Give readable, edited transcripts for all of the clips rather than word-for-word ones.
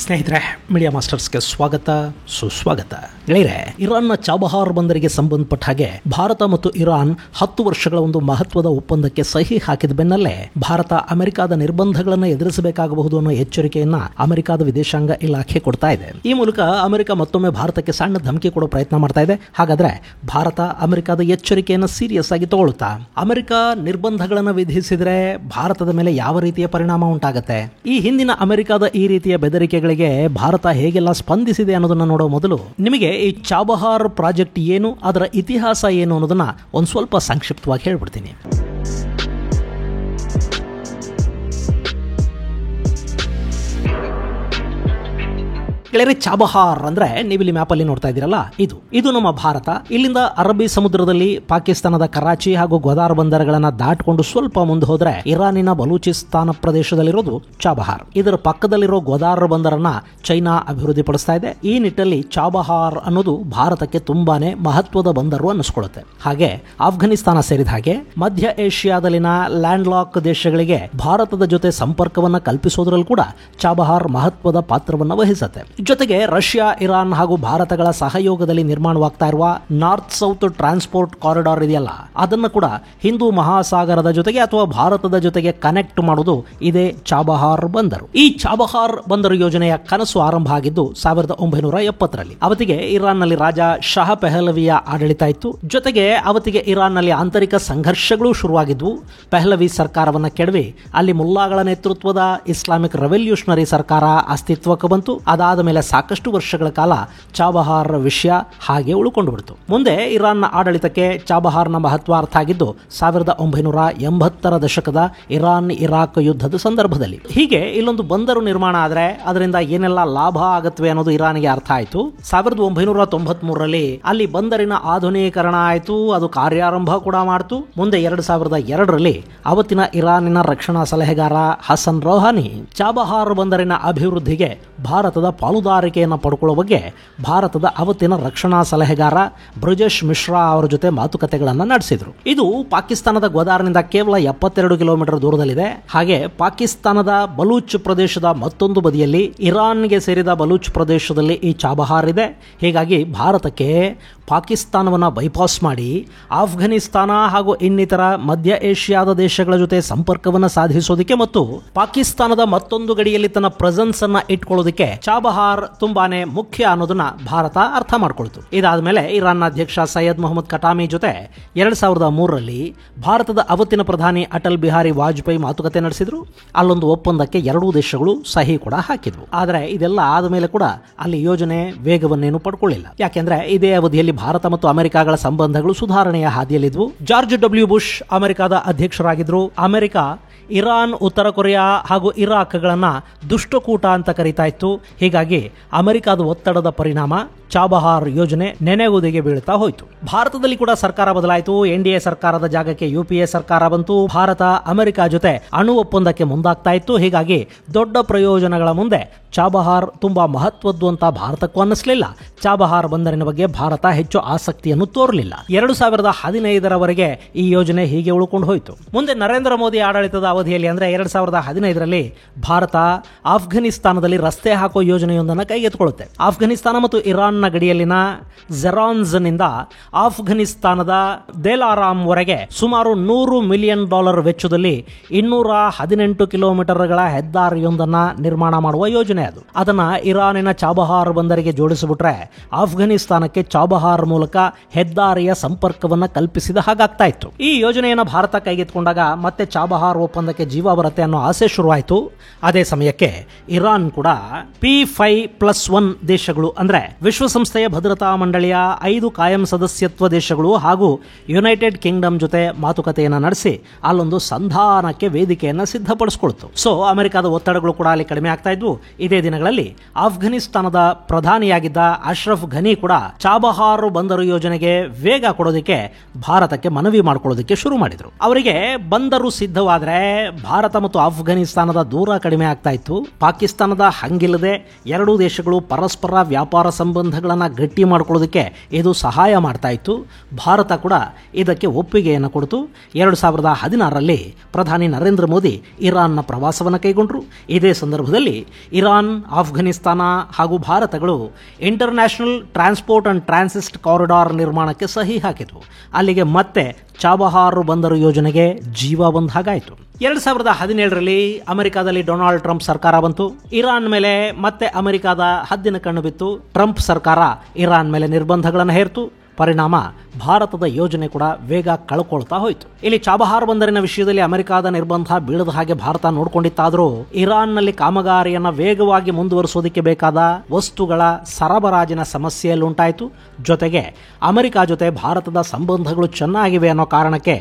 ಸ್ನೇಹಿತರೆ, ಮೀಡಿಯಾ ಮಾಸ್ಟರ್ಸ್ಗೆ ಸ್ವಾಗತ ಸುಸ್ವಾಗತ. ಗೆಳೆಯರೆ, ಇರಾನ್ನ ಚಾಬಹಾರ್ ಬಂದರಿಗೆ ಸಂಬಂಧಪಟ್ಟ ಹಾಗೆ ಭಾರತ ಮತ್ತು ಇರಾನ್ 10 ವರ್ಷಗಳ ಒಂದು ಮಹತ್ವದ ಒಪ್ಪಂದಕ್ಕೆ ಸಹಿ ಹಾಕಿದ ಬೆನ್ನಲ್ಲೇ ಭಾರತ ಅಮೆರಿಕದ ನಿರ್ಬಂಧಗಳನ್ನು ಎದುರಿಸಬೇಕಾಗಬಹುದು ಅನ್ನೋ ಎಚ್ಚರಿಕೆಯನ್ನ ಅಮೆರಿಕದ ವಿದೇಶಾಂಗ ಇಲಾಖೆ ಕೊಡ್ತಾ ಇದೆ. ಈ ಮೂಲಕ ಅಮೆರಿಕ ಮತ್ತೊಮ್ಮೆ ಭಾರತಕ್ಕೆ ಸಣ್ಣ ಧಮಕಿ ಕೊಡೋ ಪ್ರಯತ್ನ ಮಾಡ್ತಾ ಇದೆ. ಹಾಗಾದ್ರೆ ಭಾರತ ಅಮೆರಿಕದ ಎಚ್ಚರಿಕೆಯನ್ನು ಸೀರಿಯಸ್ ಆಗಿ ತಗೊಳ್ಳುತ್ತಾ? ಅಮೆರಿಕ ನಿರ್ಬಂಧಗಳನ್ನು ವಿಧಿಸಿದ್ರೆ ಭಾರತದ ಮೇಲೆ ಯಾವ ರೀತಿಯ ಪರಿಣಾಮ ಉಂಟಾಗುತ್ತೆ? ಈ ಹಿಂದಿನ ಅಮೆರಿಕದ ಈ ರೀತಿಯ ಬೆದರಿಕೆಗಳಿಗೆ ಭಾರತ ಹೇಗೆಲ್ಲ ಸ್ಪಂದಿಸಿದೆ ಅನ್ನೋದನ್ನ ನೋಡೋ ಮೊದಲು ನಿಮಗೆ ಈ ಚಾಬಹಾರ್ ಪ್ರಾಜೆಕ್ಟ್ ಏನು, ಅದರ ಇತಿಹಾಸ ಏನು ಅನ್ನೋದನ್ನ ಒಂದು ಸ್ವಲ್ಪ ಸಂಕ್ಷಿಪ್ತವಾಗಿ ಹೇಳ್ಬಿಡ್ತೀನಿ. ಗೆಳೆಯರೆ, ಚಾಬಹಾರ್ ಅಂದ್ರೆ ನೀವಿಲ್ಲಿ ಮ್ಯಾಪಲ್ಲಿ ನೋಡ್ತಾ ಇದ್ದೀರಲ್ಲ, ಇದು ನಮ್ಮ ಭಾರತ. ಇಲ್ಲಿಂದ ಅರಬ್ಬಿ ಸಮುದ್ರದಲ್ಲಿ ಪಾಕಿಸ್ತಾನದ ಕರಾಚಿ ಹಾಗೂ ಗ್ವಾದಾರ್ ಬಂದರುಗಳನ್ನ ದಾಟಿಕೊಂಡು ಸ್ವಲ್ಪ ಮುಂದೆ ಹೋದ್ರೆ ಇರಾನಿನ ಬಲೂಚಿಸ್ತಾನ ಪ್ರದೇಶದಲ್ಲಿರೋದು ಚಾಬಹಾರ್. ಇದರ ಪಕ್ಕದಲ್ಲಿರೋ ಗ್ವಾದಾರ್ ಬಂದರನ್ನ ಚೈನಾ ಅಭಿವೃದ್ಧಿಪಡಿಸ್ತಾ ಇದೆ. ಈ ನಿಟ್ಟಿನಲ್ಲಿ ಚಾಬಹಾರ್ ಅನ್ನೋದು ಭಾರತಕ್ಕೆ ತುಂಬಾನೇ ಮಹತ್ವದ ಬಂದರು ಅನ್ನಿಸ್ಕೊಳ್ಳುತ್ತೆ. ಹಾಗೆ ಆಫ್ಘಾನಿಸ್ತಾನ ಸೇರಿದ ಹಾಗೆ ಮಧ್ಯ ಏಷ್ಯಾದಲ್ಲಿನ ಲ್ಯಾಂಡ್ ಲಾಕ್ ದೇಶಗಳಿಗೆ ಭಾರತದ ಜೊತೆ ಸಂಪರ್ಕವನ್ನ ಕಲ್ಪಿಸೋದ್ರಲ್ಲಿ ಕೂಡ ಚಾಬಹಾರ್ ಮಹತ್ವದ ಪಾತ್ರವನ್ನ ವಹಿಸುತ್ತೆ. ಜೊತೆಗೆ ರಷ್ಯಾ, ಇರಾನ್ ಹಾಗೂ ಭಾರತಗಳ ಸಹಯೋಗದಲ್ಲಿ ನಿರ್ಮಾಣವಾಗ್ತಾ ಇರುವ ನಾರ್ತ್ ಸೌತ್ ಟ್ರಾನ್ಸ್ಪೋರ್ಟ್ ಕಾರಿಡಾರ್ ಇದೆಯಲ್ಲ, ಅದನ್ನು ಕೂಡ ಹಿಂದೂ ಮಹಾಸಾಗರದ ಜೊತೆಗೆ ಅಥವಾ ಭಾರತದ ಜೊತೆಗೆ ಕನೆಕ್ಟ್ ಮಾಡೋದು ಇದೇ ಚಾಬಹಾರ್ ಬಂದರು. ಈ ಚಾಬಹಾರ್ ಬಂದರು ಯೋಜನೆಯ ಕನಸು ಆರಂಭ ಆಗಿದ್ದು 1970ರಲ್ಲಿ. ಅವತ್ತಿಗೆ ಇರಾನ್ನಲ್ಲಿ ರಾಜ ಶಹ ಪೆಹಲವಿಯ ಆಡಳಿತ ಇತ್ತು. ಜೊತೆಗೆ ಅವತ್ತಿಗೆ ಇರಾನ್ನಲ್ಲಿ ಆಂತರಿಕ ಸಂಘರ್ಷಗಳು ಶುರುವಾಗಿದ್ವು. ಪೆಹಲವಿ ಸರ್ಕಾರವನ್ನ ಕೆಡವಿ ಅಲ್ಲಿ ಮುಲ್ಲಾಗಳ ನೇತೃತ್ವದ ಇಸ್ಲಾಮಿಕ್ ರೆವಲ್ಯೂಷನರಿ ಸರ್ಕಾರ ಅಸ್ತಿತ್ವಕ್ಕೆ ಬಂತು. ಅದಾದ ಮೇಲೆ ಸಾಕಷ್ಟು ವರ್ಷಗಳ ಕಾಲ ಚಾಬಹಾರ್ ವಿಷಯ ಹಾಗೆ ಉಳ್ಕೊಂಡು ಬಿಡ್ತು. ಮುಂದೆ ಇರಾನ್ನ ಆಡಳಿತಕ್ಕೆ ಚಾಬಹಾರ್ನ ಮಹತ್ವ ಅರ್ಥ ಆಗಿದ್ದು 1980ರ ದಶಕದ ಇರಾನ್ ಇರಾಕ್ ಯುದ್ಧದ ಸಂದರ್ಭದಲ್ಲಿ. ಹೀಗೆ ಇಲ್ಲೊಂದು ಬಂದರು ನಿರ್ಮಾಣ ಆದ್ರೆ ಅದರಿಂದ ಏನೆಲ್ಲ ಲಾಭ ಆಗತ್ವೆ ಅನ್ನೋದು ಇರಾನ್ಗೆ ಅರ್ಥ ಆಯ್ತು. 1993ರಲ್ಲಿ ಅಲ್ಲಿ ಬಂದರಿನ ಆಧುನೀಕರಣ ಆಯಿತು. ಅದು ಕಾರ್ಯಾರಂಭ ಕೂಡ ಮಾಡ್ತು. ಮುಂದೆ 2002ರಲ್ಲಿ ಅವತ್ತಿನ ಇರಾನಿನ ರಕ್ಷಣಾ ಸಲಹೆಗಾರ ಹಸನ್ ರೋಹಾನಿ ಚಾಬಹಾರ್ ಬಂದರಿನ ಅಭಿವೃದ್ಧಿಗೆ ಭಾರತದ ಪಾಲುದಾರಿಕೆಯನ್ನು ಪಡ್ಕೊಳ್ಳೋ ಬಗ್ಗೆ ಭಾರತದ ಅವತ್ತಿನ ರಕ್ಷಣಾ ಸಲಹೆಗಾರ ಬ್ರಿಜೇಶ್ ಮಿಶ್ರಾ ಅವರ ಜೊತೆ ಮಾತುಕತೆಗಳನ್ನು ನಡೆಸಿದ್ರು. ಇದು ಪಾಕಿಸ್ತಾನದ ಗ್ವಾದಾರ್ನಿಂದ ಕೇವಲ 72 ಕಿಲೋಮೀಟರ್ ದೂರದಲ್ಲಿದೆ. ಹಾಗೆ ಪಾಕಿಸ್ತಾನದ ಬಲೂಚ್ ಪ್ರದೇಶದ ಮತ್ತೊಂದು ಬದಿಯಲ್ಲಿ ಇರಾನ್ಗೆ ಸೇರಿದ ಬಲೂಚ್ ಪ್ರದೇಶದಲ್ಲಿ ಈ ಚಾಬಹಾರ್ ಇದೆ. ಹೀಗಾಗಿ ಭಾರತಕ್ಕೆ ಪಾಕಿಸ್ತಾನವನ್ನು ಬೈಪಾಸ್ ಮಾಡಿ ಆಫ್ಘಾನಿಸ್ತಾನ ಹಾಗೂ ಇನ್ನಿತರ ಮಧ್ಯ ಏಷ್ಯಾದ ದೇಶಗಳ ಜೊತೆ ಸಂಪರ್ಕವನ್ನು ಸಾಧಿಸೋದಕ್ಕೆ ಮತ್ತು ಪಾಕಿಸ್ತಾನದ ಮತ್ತೊಂದು ಗಡಿಯಲ್ಲಿ ತನ್ನ ಪ್ರೆಸೆನ್ಸ್ ಅನ್ನ ಇಟ್ಕೊಳ್ಳೋದಕ್ಕೆ ಚಾಬಹಾರ್ ತುಂಬಾನೇ ಮುಖ್ಯ ಅನ್ನೋದನ್ನ ಭಾರತ ಅರ್ಥ ಮಾಡ್ಕೊಳ್ತು. ಇದಾದ ಮೇಲೆ ಇರಾನ್ನ ಅಧ್ಯಕ್ಷ ಸೈಯದ್ ಮೊಹಮ್ಮದ್ ಖಟಾಮಿ ಜೊತೆ 2003ರಲ್ಲಿ ಭಾರತದ ಅವತ್ತಿನ ಪ್ರಧಾನಿ ಅಟಲ್ ಬಿಹಾರಿ ವಾಜಪೇಯಿ ಮಾತುಕತೆ ನಡೆಸಿದ್ರು. ಅಲ್ಲೊಂದು ಒಪ್ಪಂದಕ್ಕೆ ಎರಡೂ ದೇಶಗಳು ಸಹಿ ಕೂಡ ಹಾಕಿದ್ವು. ಆದರೆ ಇದೆಲ್ಲ ಆದ ಮೇಲೆ ಕೂಡ ಅಲ್ಲಿ ಯೋಜನೆ ವೇಗವನ್ನೇನು ಪಡ್ಕೊಳ್ಳಿಲ್ಲ. ಯಾಕೆಂದ್ರೆ ಇದೇ ಅವಧಿಯಲ್ಲಿ ಭಾರತ ಮತ್ತು ಅಮೆರಿಕಗಳ ಸಂಬಂಧಗಳು ಸುಧಾರಣೆಯ ಹಾದಿಯಲ್ಲಿದ್ವು. ಜಾರ್ಜ್ ಡಬ್ಲ್ಯೂ ಬುಷ್ ಅಮೆರಿಕದ ಅಧ್ಯಕ್ಷರಾಗಿದ್ರು. ಅಮೆರಿಕ ಇರಾನ್, ಉತ್ತರ ಕೊರಿಯಾ ಹಾಗೂ ಇರಾಕ್ಗಳನ್ನ ದುಷ್ಟಕೂಟ ಅಂತ ಕರೀತಾ ಇತ್ತು. ಹೀಗಾಗಿ ಅಮೆರಿಕದ ಒತ್ತಡದ ಪರಿಣಾಮ ಚಾಬಹಾರ್ ಯೋಜನೆ ನೆನೆಗುದಿಗೆ ಬೀಳ್ತಾ ಹೋಯಿತು. ಭಾರತದಲ್ಲಿ ಕೂಡ ಸರ್ಕಾರ ಬದಲಾಯಿತು. ಎನ್ಡಿಎ ಸರ್ಕಾರದ ಜಾಗಕ್ಕೆ ಯುಪಿಎ ಸರ್ಕಾರ ಬಂತು. ಭಾರತ ಅಮೆರಿಕ ಜೊತೆ ಅಣು ಒಪ್ಪಂದಕ್ಕೆ ಮುಂದಾಗ್ತಾ ಇತ್ತು. ಹೀಗಾಗಿ ದೊಡ್ಡ ಪ್ರಯೋಜನಗಳ ಮುಂದೆ ಚಾಬಹಾರ್ ತುಂಬಾ ಮಹತ್ವದ್ದು ಅಂತ ಭಾರತಕ್ಕೂ ಅನ್ನಿಸಲಿಲ್ಲ. ಚಾಬಹಾರ್ ಬಂದರಿನ ಬಗ್ಗೆ ಭಾರತ ಹೆಚ್ಚು ಆಸಕ್ತಿಯನ್ನು ತೋರಲಿಲ್ಲ. 2015ರವರೆಗೆ ಈ ಯೋಜನೆ ಹೀಗೆ ಉಳ್ಕೊಂಡು ಹೋಯಿತು. ಮುಂದೆ ನರೇಂದ್ರ ಮೋದಿ ಆಡಳಿತದ ಅವಧಿಯಲ್ಲಿ ಅಂದ್ರೆ 2015ರಲ್ಲಿ ಭಾರತ ಆಫ್ಘಾನಿಸ್ತಾನದಲ್ಲಿ ರಸ್ತೆ ಹಾಕೋ ಯೋಜನೆಯೊಂದನ್ನು ಕೈಗೆತ್ತಿಕೊಳ್ಳುತ್ತೆ. ಆಫ್ಘಾನಿಸ್ತಾನ ಮತ್ತು ಇರಾನ್ನ ಗಡಿಯಲ್ಲಿನ ಜೆರಾನ್ಸ್ ನಿಂದ ಆಫ್ಘಾನಿಸ್ತಾನದ ದೇಲಾರಾಮ್ ವರೆಗೆ ಸುಮಾರು $100 ಮಿಲಿಯನ್ ವೆಚ್ಚದಲ್ಲಿ 218 ಕಿಲೋಮೀಟರ್ಗಳ ಹೆದ್ದಾರಿಯೊಂದನ್ನ ನಿರ್ಮಾಣ ಮಾಡುವ ಯೋಜನೆ ಅದು. ಅದನ್ನ ಇರಾನಿನ ಚಾಬಹಾರ್ ಬಂದರಿಗೆ ಜೋಡಿಸಿಬಿಟ್ರೆ ಆಫ್ಘಾನಿಸ್ತಾನಕ್ಕೆ ಚಾಬಹಾರ್ ಮೂಲಕ ಹೆದ್ದಾರಿಯ ಸಂಪರ್ಕವನ್ನ ಕಲ್ಪಿಸಿದ ಹಾಗಾಗ್ತಾ ಇತ್ತು. ಈ ಯೋಜನೆಯನ್ನು ಭಾರತ ಕೈಗೆತ್ತಿಕೊಂಡಾಗ ಮತ್ತೆ ಚಾಬಹಾರ್ ಒಪ್ಪಂದಕ್ಕೆ ಜೀವ ಬರುತ್ತೆ ಅನ್ನೋ ಆಸೆ ಶುರುವಾಯಿತು. ಅದೇ ಸಮಯಕ್ಕೆ ಇರಾನ್ ಕೂಡ P5+1 ದೇಶಗಳು ಅಂದ್ರೆ ವಿಶ್ವಸಂಸ್ಥೆಯ ಭದ್ರತಾ ಮಂಡಳಿಯ 5 ಕಾಯಂ ಸದಸ್ಯತ್ವ ದೇಶಗಳು ಹಾಗೂ ಯುನೈಟೆಡ್ ಕಿಂಗ್ಡಮ್ ಜೊತೆ ಮಾತುಕತೆಯನ್ನು ನಡೆಸಿ ಅಲ್ಲೊಂದು ಸಂಧಾನಕ್ಕೆ ವೇದಿಕೆಯನ್ನು ಸಿದ್ಧಪಡಿಸಿಕೊಳ್ತು. ಸೊ ಅಮೆರಿಕದ ಒತ್ತಡಗಳು ಕೂಡ ಅಲ್ಲಿ ಕಡಿಮೆ ಆಗ್ತಾ ಇದ್ವು. ಇದೇ ದಿನಗಳಲ್ಲಿ ಆಫ್ಘಾನಿಸ್ತಾನದ ಪ್ರಧಾನಿಯಾಗಿದ್ದ ಅಶ್ರಫ್ ಘನಿ ಕೂಡ ಚಾಬಹಾರ್ ಚಾಬಹಾರ್ ಬಂದರು ಯೋಜನೆಗೆ ವೇಗ ಕೊಡೋದಕ್ಕೆ ಭಾರತಕ್ಕೆ ಮನವಿ ಮಾಡಿಕೊಳ್ಳೋದಕ್ಕೆ ಶುರು ಮಾಡಿದ್ರು. ಅವರಿಗೆ ಬಂದರು ಸಿದ್ಧವಾದ್ರೆ ಭಾರತ ಮತ್ತು ಆಫ್ಘನಿಸ್ತಾನದ ದೂರ ಕಡಿಮೆ ಆಗ್ತಾ ಇತ್ತು. ಪಾಕಿಸ್ತಾನದ ಹಂಗಿಲ್ಲದೆ ಎರಡೂ ದೇಶಗಳು ಪರಸ್ಪರ ವ್ಯಾಪಾರ ಸಂಬಂಧಗಳನ್ನ ಗಟ್ಟಿ ಮಾಡಿಕೊಳ್ಳೋದಕ್ಕೆ ಇದು ಸಹಾಯ ಮಾಡ್ತಾ ಇತ್ತು. ಭಾರತ ಕೂಡ ಇದಕ್ಕೆ ಒಪ್ಪಿಗೆಯನ್ನು ಕೊಡ್ತು. 2016ರಲ್ಲಿ ಪ್ರಧಾನಿ ನರೇಂದ್ರ ಮೋದಿ ಇರಾನ್ನ ಪ್ರವಾಸವನ್ನು ಕೈಗೊಂಡರು. ಇದೇ ಸಂದರ್ಭದಲ್ಲಿ ಇರಾನ್, ಆಫ್ಘನಿಸ್ತಾನ ಹಾಗೂ ಭಾರತಗಳು ಇಂಟರ್ನ್ಯಾಷನಲ್ ಟ್ರಾನ್ಸ್ಪೋರ್ಟ್ ಅಂಡ್ ಟ್ರಾನ್ಸಿಸ್ಟ್ ಕಾರಿಡಾರ್ ನಿರ್ಮಾಣಕ್ಕೆ ಸಹಿ ಹಾಕಿತು. ಅಲ್ಲಿಗೆ ಮತ್ತೆ ಚಾಬಹಾರ್ ಬಂದರು ಯೋಜನೆಗೆ ಜೀವ ಬಂದ ಹಾಗಾಯಿತು. 2017ರಲ್ಲಿ ಅಮೆರಿಕಾದಲ್ಲಿ ಡೊನಾಲ್ಡ್ ಟ್ರಂಪ್ ಸರ್ಕಾರ ಬಂತು. ಇರಾನ್ ಮೇಲೆ ಮತ್ತೆ ಅಮೆರಿಕಾದ ಹದ್ದಿನ ಕಣ್ಣು ಬಿತ್ತು. ಟ್ರಂಪ್ ಸರ್ಕಾರ ಇರಾನ್ ಮೇಲೆ ನಿರ್ಬಂಧಗಳನ್ನು ಹೇರ್ತು. ಪರಿಣಾಮ ಭಾರತದ ಯೋಜನೆ ಕೂಡ ವೇಗ ಕಳ್ಕೊಳ್ತಾ ಹೋಯಿತು. ಇಲ್ಲಿ ಚಾಬಹಾರ್ ಬಂದರಿನ ವಿಷಯದಲ್ಲಿ ಅಮೆರಿಕಾದ ನಿರ್ಬಂಧ ಬೀಳದ ಹಾಗೆ ಭಾರತ ನೋಡಿಕೊಂಡಿತ್ತಾದರೂ ಇರಾನ್ನಲ್ಲಿ ಕಾಮಗಾರಿಯನ್ನು ವೇಗವಾಗಿ ಮುಂದುವರಿಸೋದಕ್ಕೆ ಬೇಕಾದ ವಸ್ತುಗಳ ಸರಬರಾಜಿನ ಸಮಸ್ಯೆಯಲ್ಲಿ ಉಂಟಾಯಿತು. ಜೊತೆಗೆ ಅಮೆರಿಕ ಜೊತೆ ಭಾರತದ ಸಂಬಂಧಗಳು ಚೆನ್ನಾಗಿವೆ ಅನ್ನೋ ಕಾರಣಕ್ಕೆ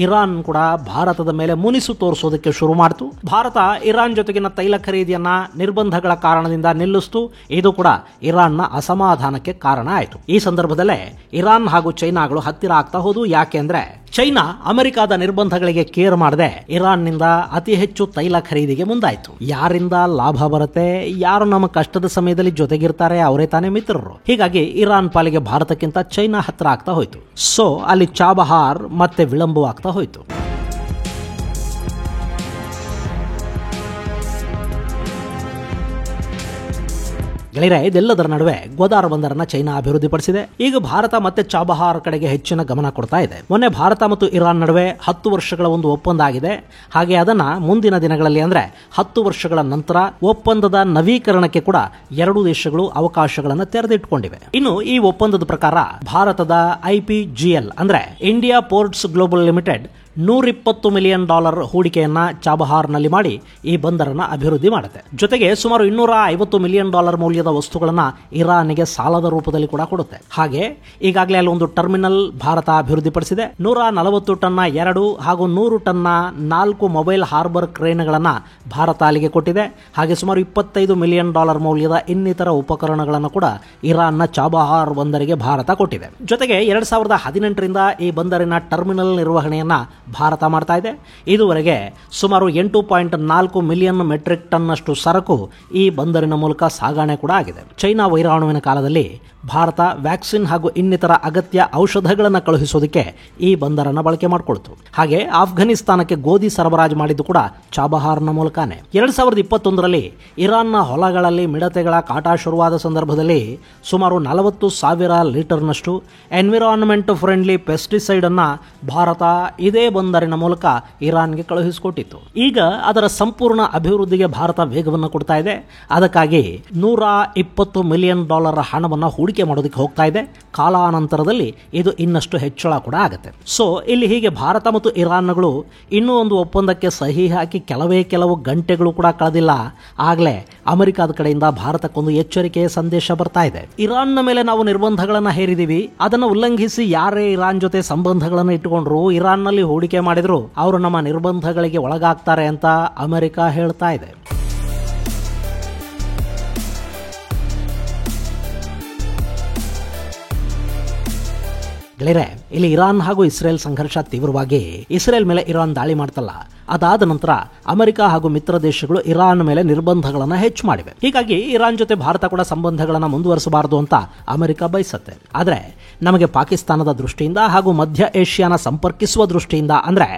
ಇರಾನ್ ಕೂಡ ಭಾರತದ ಮೇಲೆ ಮುನಿಸು ತೋರಿಸೋದಕ್ಕೆ ಶುರು ಮಾಡಿತು. ಭಾರತ ಇರಾನ್ ಜೊತೆಗಿನ ತೈಲ ಖರೀದಿಯನ್ನ ನಿರ್ಬಂಧಗಳ ಕಾರಣದಿಂದ ನಿಲ್ಲಿಸಿತು. ಇದು ಕೂಡ ಇರಾನ್ನ ಅಸಮಾಧಾನಕ್ಕೆ ಕಾರಣ ಆಯಿತು. ಈ ಸಂದರ್ಭದಲ್ಲೇ ಇರಾನ್ ಹಾಗೂ ಚೈನಾಗಳು ಹತ್ತಿರ ಆಗ್ತಾ ಹೋದು. ಯಾಕೆಂದ್ರೆ ಚೈನಾ ಅಮೆರಿಕದ ನಿರ್ಬಂಧಗಳಿಗೆ ಕೇರ್ ಮಾಡದೆ ಇರಾನ್ನಿಂದ ಅತಿ ಹೆಚ್ಚು ತೈಲ ಖರೀದಿಗೆ ಮುಂದಾಯಿತು. ಯಾರಿಂದ ಲಾಭ ಬರುತ್ತೆ, ಯಾರು ನಮ್ಮ ಕಷ್ಟದ ಸಮಯದಲ್ಲಿ ಜೊತೆಗಿರ್ತಾರೆ ಅವರೇ ತಾನೇ ಮಿತ್ರರು. ಹೀಗಾಗಿ ಇರಾನ್ ಪಾಲಿಗೆ ಭಾರತಕ್ಕಿಂತ ಚೈನಾ ಹತ್ತಿರ ಆಗ್ತಾ ಹೋಯಿತು. ಸೊ ಅಲ್ಲಿ ಚಾಬಹಾರ್ ಮತ್ತೆ ವಿಳಂಬವಾಗ್ತಾ ಹೋಯಿತು. ಗೆಳೆಯರೆ, ಇದೆಲ್ಲದರ ನಡುವೆ ಗ್ವಾದಾರ್ ಬಂದರನ್ನ ಚೈನಾ ಅಭಿವೃದ್ಧಿಪಡಿಸಿದೆ. ಈಗ ಭಾರತ ಮತ್ತೆ ಚಾಬಹಾರ್ ಕಡೆಗೆ ಹೆಚ್ಚಿನ ಗಮನ ಕೊಡ್ತಾ ಇದೆ. ಮೊನ್ನೆ ಭಾರತ ಮತ್ತು ಇರಾನ್ ನಡುವೆ 10 ವರ್ಷಗಳ ಒಂದು ಒಪ್ಪಂದ ಆಗಿದೆ. ಹಾಗೆ ಅದನ್ನ ಮುಂದಿನ ದಿನಗಳಲ್ಲಿ ಅಂದ್ರೆ 10 ವರ್ಷಗಳ ನಂತರ ಒಪ್ಪಂದದ ನವೀಕರಣಕ್ಕೆ ಕೂಡ ಎರಡೂ ದೇಶಗಳು ಅವಕಾಶಗಳನ್ನು ತೆರೆದಿಟ್ಟುಕೊಂಡಿವೆ. ಇನ್ನು ಈ ಒಪ್ಪಂದದ ಪ್ರಕಾರ ಭಾರತದ IPGL ಅಂದ್ರೆ India ports global limited $120 million ಹೂಡಿಕೆಯನ್ನ ಚಾಬಹಾರ್ನಲ್ಲಿ ಮಾಡಿ ಈ ಬಂದರನ್ನ ಅಭಿವೃದ್ಧಿ ಮಾಡುತ್ತೆ. ಜೊತೆಗೆ ಸುಮಾರು $250 ಮಿಲಿಯನ್ ಮೌಲ್ಯದ ವಸ್ತುಗಳನ್ನ ಇರಾನ್ಗೆ ಸಾಲದ ರೂಪದಲ್ಲಿ ಕೂಡ ಕೊಡುತ್ತೆ. ಹಾಗೆ ಈಗಾಗಲೇ ಅಲ್ಲಿ ಒಂದು ಟರ್ಮಿನಲ್ ಭಾರತ ಅಭಿವೃದ್ಧಿಪಡಿಸಿದೆ. 140 ಟನ್ನ 2 ಹಾಗೂ 100 ಟನ್ನ 4 ಮೊಬೈಲ್ ಹಾರ್ಬರ್ ಕ್ರೇನ್ಗಳನ್ನ ಭಾರತ ಅಲ್ಲಿಗೆ ಕೊಟ್ಟಿದೆ. ಹಾಗೆ ಸುಮಾರು $25 ಮಿಲಿಯನ್ ಮೌಲ್ಯದ ಇನ್ನಿತರ ಉಪಕರಣಗಳನ್ನು ಕೂಡ ಇರಾನ್ನ ಚಾಬಹಾರ್ ಬಂದರಿಗೆ ಭಾರತ ಕೊಟ್ಟಿದೆ. ಜೊತೆಗೆ 2018ರಿಂದ ಈ ಬಂದರಿನ ಟರ್ಮಿನಲ್ ನಿರ್ವಹಣೆಯನ್ನ ಭಾರತ ಮಾಡ್ತಾ ಇದೆ. ಇದುವರೆಗೆ ಸುಮಾರು 8.4 ಮಿಲಿಯನ್ ಮೆಟ್ರಿಕ್ ಟನ್ ಅಷ್ಟು ಸರಕು ಈ ಬಂದರಿನ ಮೂಲಕ ಸಾಗಣೆ ಕೂಡ ಆಗಿದೆ. ಚೈನಾ ವೈರಾಣುವಿನ ಕಾಲದಲ್ಲಿ ಭಾರತ ವ್ಯಾಕ್ಸಿನ್ ಹಾಗೂ ಇನ್ನಿತರ ಅಗತ್ಯ ಔಷಧಗಳನ್ನು ಕಳುಹಿಸೋದಕ್ಕೆ ಈ ಬಂದರನ್ನು ಬಳಕೆ ಮಾಡಿಕೊಳ್ತು. ಹಾಗೆ ಆಫ್ಘನಿಸ್ತಾನಕ್ಕೆ ಗೋಧಿ ಸರಬರಾಜು ಮಾಡಿದ್ದು ಕೂಡ ಚಾಬಹಾರ್ನ ಮೂಲಕನೇ. 2021ರಲ್ಲಿ ಇರಾನ್ನ ಹೊಲಗಳಲ್ಲಿ ಮಿಡತೆಗಳ ಕಾಟ ಶುರುವಾದ ಸಂದರ್ಭದಲ್ಲಿ ಸುಮಾರು 40,000 ಲೀಟರ್ನಷ್ಟು ಎನ್ವಿರಾನ್ಮೆಂಟ್ ಫ್ರೆಂಡ್ಲಿ ಪೆಸ್ಟಿಸೈಡ್ ಅನ್ನ ಭಾರತ ಇದೇ ಬಂದರಿನ ಮೂಲಕ ಇರಾನ್ಗೆ ಕಳುಹಿಸಿಕೊಟ್ಟಿತ್ತು. ಈಗ ಅದರ ಸಂಪೂರ್ಣ ಅಭಿವೃದ್ಧಿಗೆ ಭಾರತ ವೇಗವನ್ನು ಕೊಡ್ತಾ ಇದೆ. ಅದಕ್ಕಾಗಿ $120 ಮಿಲಿಯನ್ ಹಣವನ್ನು ಹೂಡಿಕೆ ಮಾಡೋದಕ್ಕೆ ಹೋಗ್ತಾ ಇದೆ. ಕಾಲಾನಂತರದಲ್ಲಿ ಇದು ಇನ್ನಷ್ಟು ಹೆಚ್ಚಳ ಕೂಡ ಆಗುತ್ತೆ. ಸೊ ಇಲ್ಲಿ ಹೀಗೆ ಭಾರತ ಮತ್ತು ಇರಾನ್ಗಳು ಇನ್ನೂ ಒಂದು ಒಪ್ಪಂದಕ್ಕೆ ಸಹಿ ಹಾಕಿ ಕೆಲವು ಗಂಟೆಗಳು ಕೂಡ ಕಳೆದಿಲ್ಲ. ಆಗಲೇ ಅಮೆರಿಕದ ಕಡೆಯಿಂದ ಭಾರತಕ್ಕೊಂದು ಎಚ್ಚರಿಕೆಯ ಸಂದೇಶ ಬರ್ತಾ ಇದೆ. ಇರಾನ್ನ ಮೇಲೆ ನಾವು ನಿರ್ಬಂಧಗಳನ್ನು ಹೇರಿದೀವಿ, ಅದನ್ನು ಉಲ್ಲಂಘಿಸಿ ಯಾರೇ ಇರಾನ್ ಜೊತೆ ಸಂಬಂಧಗಳನ್ನು ಇಟ್ಟುಕೊಂಡ್ರು, ಇರಾನ್ನಲ್ಲಿ ಹೂಡಿಕೆ ಮಾಡಿದ್ರು ಅವರು ನಮ್ಮ ನಿರ್ಬಂಧಗಳಿಗೆ ಒಳಗಾಗ್ತಾರೆ ಅಂತ ಅಮೆರಿಕ ಹೇಳ್ತಾ ಇದೆ. ಗೆಳೆಯರೆ, ಇಲ್ಲಿ ಇರಾನ್ ಹಾಗೂ ಇಸ್ರೇಲ್ ಸಂಘರ್ಷ ತೀವ್ರವಾಗಿ ಇಸ್ರೇಲ್ ಮೇಲೆ ಇರಾನ್ ದಾಳಿ ಮಾಡ್ತಲ್ಲ, ಅದಾದ ನಂತರ ಅಮೆರಿಕ ಹಾಗೂ ಮಿತ್ರ ದೇಶಗಳು ಇರಾನ್ ಮೇಲೆ ನಿರ್ಬಂಧಗಳನ್ನು ಹೆಚ್ಚು ಮಾಡಿವೆ. ಹೀಗಾಗಿ ಇರಾನ್ ಜೊತೆ ಭಾರತ ಕೂಡ ಸಂಬಂಧಗಳನ್ನು ಮುಂದುವರಿಸಬಾರದು ಅಂತ ಅಮೆರಿಕ ಬಯಸುತ್ತೆ. ಆದರೆ ನಮಗೆ ಪಾಕಿಸ್ತಾನದ ದೃಷ್ಟಿಯಿಂದ ಹಾಗೂ ಮಧ್ಯ ಏಷ್ಯಾನ ಸಂಪರ್ಕಿಸುವ ದೃಷ್ಟಿಯಿಂದ ಅಂದ್ರೆ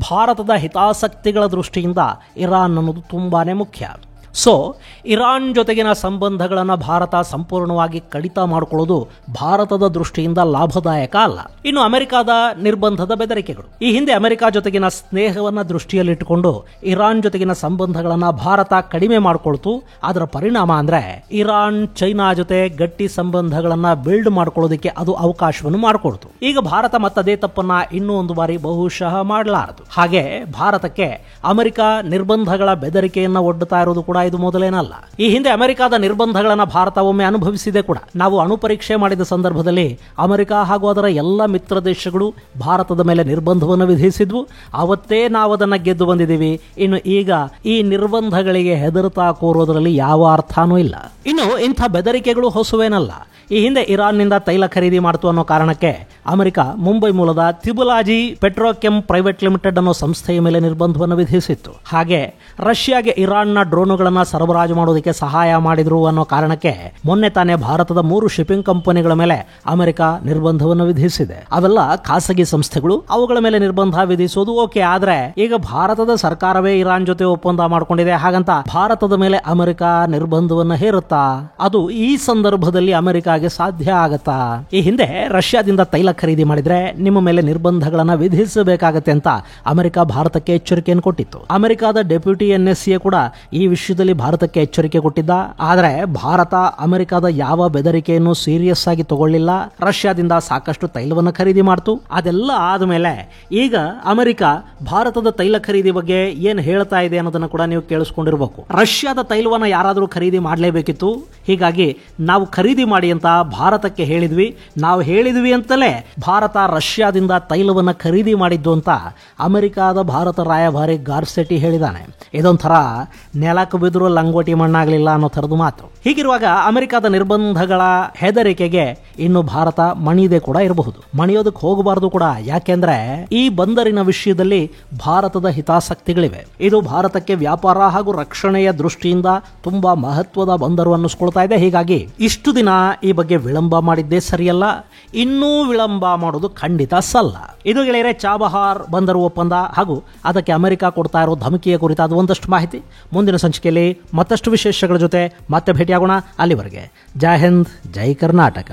ಭಾರತದ ಹಿತಾಸಕ್ತಿಗಳ ದೃಷ್ಟಿಯಿಂದ ಇರಾನ್ ಅನ್ನೋದು ತುಂಬಾನೇ ಮುಖ್ಯ. ಸೊ ಇರಾನ್ ಜೊತೆಗಿನ ಸಂಬಂಧಗಳನ್ನು ಭಾರತ ಸಂಪೂರ್ಣವಾಗಿ ಕಡಿತ ಮಾಡಿಕೊಳ್ಳೋದು ಭಾರತದ ದೃಷ್ಟಿಯಿಂದ ಲಾಭದಾಯಕ ಅಲ್ಲ. ಇನ್ನು ಅಮೆರಿಕದ ನಿರ್ಬಂಧದ ಬೆದರಿಕೆಗಳು. ಈ ಹಿಂದೆ ಅಮೆರಿಕ ಜೊತೆಗಿನ ಸ್ನೇಹವನ್ನ ದೃಷ್ಟಿಯಲ್ಲಿಟ್ಟುಕೊಂಡು ಇರಾನ್ ಜೊತೆಗಿನ ಸಂಬಂಧಗಳನ್ನು ಭಾರತ ಕಡಿಮೆ ಮಾಡಿಕೊಳ್ತು. ಅದರ ಪರಿಣಾಮ ಅಂದ್ರೆ ಇರಾನ್ ಚೈನಾ ಜೊತೆ ಗಟ್ಟಿ ಸಂಬಂಧಗಳನ್ನು ಬಿಲ್ಡ್ ಮಾಡ್ಕೊಳ್ಳೋದಕ್ಕೆ ಅದು ಅವಕಾಶವನ್ನು ಮಾಡಿಕೊಡ್ತು. ಈಗ ಭಾರತ ಮತ್ತದೇ ತಪ್ಪನ್ನ ಇನ್ನೂ ಒಂದು ಬಾರಿ ಬಹುಶಃ ಮಾಡಲಾರದು. ಹಾಗೆ ಭಾರತಕ್ಕೆ ಅಮೆರಿಕ ನಿರ್ಬಂಧಗಳ ಬೆದರಿಕೆಯನ್ನ ಒಡ್ಡುತ್ತಾ ಇರೋದು ಕೂಡ ಇದು ಮೊದಲೇನಲ್ಲ. ಈ ಹಿಂದೆ ಅಮೆರಿಕದ ನಿರ್ಬಂಧಗಳನ್ನ ಭಾರತ ಒಮ್ಮೆ ಅನುಭವಿಸಿದೆ ಕೂಡ. ನಾವು ಅಣುಪರೀಕ್ಷೆ ಮಾಡಿದ ಸಂದರ್ಭದಲ್ಲಿ ಅಮೆರಿಕ ಹಾಗೂ ಅದರ ಎಲ್ಲ ಮಿತ್ರ ದೇಶಗಳು ಭಾರತದ ಮೇಲೆ ನಿರ್ಬಂಧವನ್ನು ವಿಧಿಸಿದ್ವು. ಅವತ್ತೇ ನಾವು ಅದನ್ನ ಗೆದ್ದು ಬಂದಿದ್ದೀವಿ. ಇನ್ನು ಈಗ ಈ ನಿರ್ಬಂಧಗಳಿಗೆ ಹೆದರುತ್ತಾ ಕೂರೋದ್ರಲ್ಲಿ ಯಾವ ಅರ್ಥನೂ ಇಲ್ಲ. ಇನ್ನು ಇಂಥ ಬೆದರಿಕೆಗಳು ಹೊಸವೇನಲ್ಲ. ಈ ಹಿಂದೆ ಇರಾನ್ನಿಂದ ತೈಲ ಖರೀದಿ ಮಾಡ್ತು ಅನ್ನೋ ಕಾರಣಕ್ಕೆ ಅಮೆರಿಕ ಮುಂಬೈ ಮೂಲದ ತಿಬುಲಾಜಿ ಪೆಟ್ರೋಕೆಮ್ ಪ್ರೈವೇಟ್ ಲಿಮಿಟೆಡ್ ಅನ್ನೋ ಸಂಸ್ಥೆಯ ಮೇಲೆ ನಿರ್ಬಂಧವನ್ನು ವಿಧಿಸಿತ್ತು. ಹಾಗೆ ರಷ್ಯಾಗೆ ಇರಾನ್ನ ಡ್ರೋನುಗಳನ್ನು ಸರಬರಾಜು ಮಾಡೋದಕ್ಕೆ ಸಹಾಯ ಮಾಡಿದ್ರು ಅನ್ನೋ ಕಾರಣಕ್ಕೆ ಮೊನ್ನೆ ತಾನೇ ಭಾರತದ 3 ಶಿಪ್ಪಿಂಗ್ ಕಂಪನಿಗಳ ಮೇಲೆ ಅಮೆರಿಕ ನಿರ್ಬಂಧವನ್ನು ವಿಧಿಸಿದೆ. ಅವೆಲ್ಲ ಖಾಸಗಿ ಸಂಸ್ಥೆಗಳು, ಅವುಗಳ ಮೇಲೆ ನಿರ್ಬಂಧ ವಿಧಿಸೋದು ಓಕೆ. ಆದ್ರೆ ಈಗ ಭಾರತದ ಸರ್ಕಾರವೇ ಇರಾನ್ ಜೊತೆ ಒಪ್ಪಂದ ಮಾಡಿಕೊಂಡಿದೆ. ಹಾಗಂತ ಭಾರತದ ಮೇಲೆ ಅಮೆರಿಕ ನಿರ್ಬಂಧವನ್ನು ಹೇರುತ್ತಾ? ಅದು ಈ ಸಂದರ್ಭದಲ್ಲಿ ಅಮೆರಿಕಾಗೆ ಸಾಧ್ಯ ಆಗತ್ತಾ? ಈ ಹಿಂದೆ ರಷ್ಯಾದಿಂದ ತೈಲ ಖರೀದಿ ಮಾಡಿದ್ರೆ ನಿಮ್ಮ ಮೇಲೆ ನಿರ್ಬಂಧಗಳನ್ನ ವಿಧಿಸಬೇಕಾಗತ್ತೆ ಅಂತ ಅಮೆರಿಕ ಭಾರತಕ್ಕೆ ಎಚ್ಚರಿಕೆಯನ್ನು ಕೊಟ್ಟಿತ್ತು. ಅಮೆರಿಕದ ಡೆಪ್ಯೂಟಿ NSA ಕೂಡ ಈ ವಿಷಯದಲ್ಲಿ ಭಾರತಕ್ಕೆ ಎಚ್ಚರಿಕೆ ಕೊಟ್ಟಿದ್ದ. ಆದರೆ ಭಾರತ ಅಮೆರಿಕದ ಯಾವ ಬೆದರಿಕೆಯನ್ನು ಸೀರಿಯಸ್ ಆಗಿ ತಗೊಳ್ಳಿಲ್ಲ. ರಷ್ಯಾದಿಂದ ಸಾಕಷ್ಟು ತೈಲವನ್ನು ಖರೀದಿ ಮಾಡ್ತು. ಅದೆಲ್ಲ ಆದ್ಮೇಲೆ ಈಗ ಅಮೆರಿಕ ಭಾರತದ ತೈಲ ಖರೀದಿ ಬಗ್ಗೆ ಏನ್ ಹೇಳ್ತಾ ಇದೆ ಅನ್ನೋದನ್ನ ಕೂಡ ನೀವು ಕೇಳಿಸ್ಕೊಂಡಿರ್ಬೇಕು. ರಷ್ಯಾದ ತೈಲವನ್ನ ಯಾರಾದರೂ ಖರೀದಿ ಮಾಡಲೇಬೇಕಿತ್ತು. ಹೀಗಾಗಿ ನಾವು ಖರೀದಿ ಮಾಡಿ ಅಂತ ಭಾರತಕ್ಕೆ ಹೇಳಿದ್ವಿ. ನಾವು ಹೇಳಿದ್ವಿ ಅಂತಲೇ ಭಾರತ ರಷ್ಯಾದಿಂದ ತೈಲವನ್ನು ಖರೀದಿ ಮಾಡಿದ್ದು ಅಂತ ಅಮೆರಿಕಾದ ಭಾರತ ರಾಯಭಾರಿ ಗಾರ್ಸೆಟಿ ಹೇಳಿದ್ದಾನೆ. ಇದೊಂಥರ ನೆಲಕ್ಕೆ ಬಿದ್ದರೂ ಲಂಗೋಟಿ ಮಣ್ಣಾಗಲಿಲ್ಲ ಅನ್ನೋ ಥರದ್ದು ಮಾತು. ಹೀಗಿರುವಾಗ ಅಮೆರಿಕದ ನಿರ್ಬಂಧಗಳ ಹೆದರಿಕೆಗೆ ಇನ್ನು ಭಾರತ ಮಣಿಯದೆ ಕೂಡ ಇರಬಹುದು. ಮಣಿಯೋದಕ್ಕೆ ಹೋಗಬಾರದು ಕೂಡ. ಯಾಕೆಂದ್ರೆ ಈ ಬಂದರಿನ ವಿಷಯದಲ್ಲಿ ಭಾರತದ ಹಿತಾಸಕ್ತಿಗಳಿವೆ. ಇದು ಭಾರತಕ್ಕೆ ವ್ಯಾಪಾರ ಹಾಗೂ ರಕ್ಷಣೆಯ ದೃಷ್ಟಿಯಿಂದ ತುಂಬಾ ಮಹತ್ವದ ಬಂದರು ಅನ್ನಿಸ್ಕೊಳ್ತಾ ಇದೆ. ಹೀಗಾಗಿ ಇಷ್ಟು ದಿನ ಈ ಬಗ್ಗೆ ವಿಳಂಬ ಮಾಡಿದ್ದೇ ಸರಿಯಲ್ಲ. ಇನ್ನೂ ವಿಳಂಬ ಮಾಡೋದು ಖಂಡಿತ ಸಲ್ಲ. ಇದು ಗೆಳೆಯರೆ ಚಾಬಹಾರ್ ಬಂದರು ಒಪ್ಪಂದ ಹಾಗೂ ಅದಕ್ಕೆ ಅಮೆರಿಕ ಕೊಡ್ತಾ ಇರೋ ಧಮಕಿಯ ಕುರಿತಾದ ಒಂದಷ್ಟು ಮಾಹಿತಿ. ಮುಂದಿನ ಸಂಚಿಕೆಯಲ್ಲಿ ಮತ್ತಷ್ಟು ವಿಶೇಷಗಳ ಜೊತೆ ಮತ್ತೆ ಭೇಟಿಯಾಗೋಣ. ಅಲ್ಲಿವರೆಗೆ ಜೈ ಹಿಂದ್, ಜೈ ಕರ್ನಾಟಕ.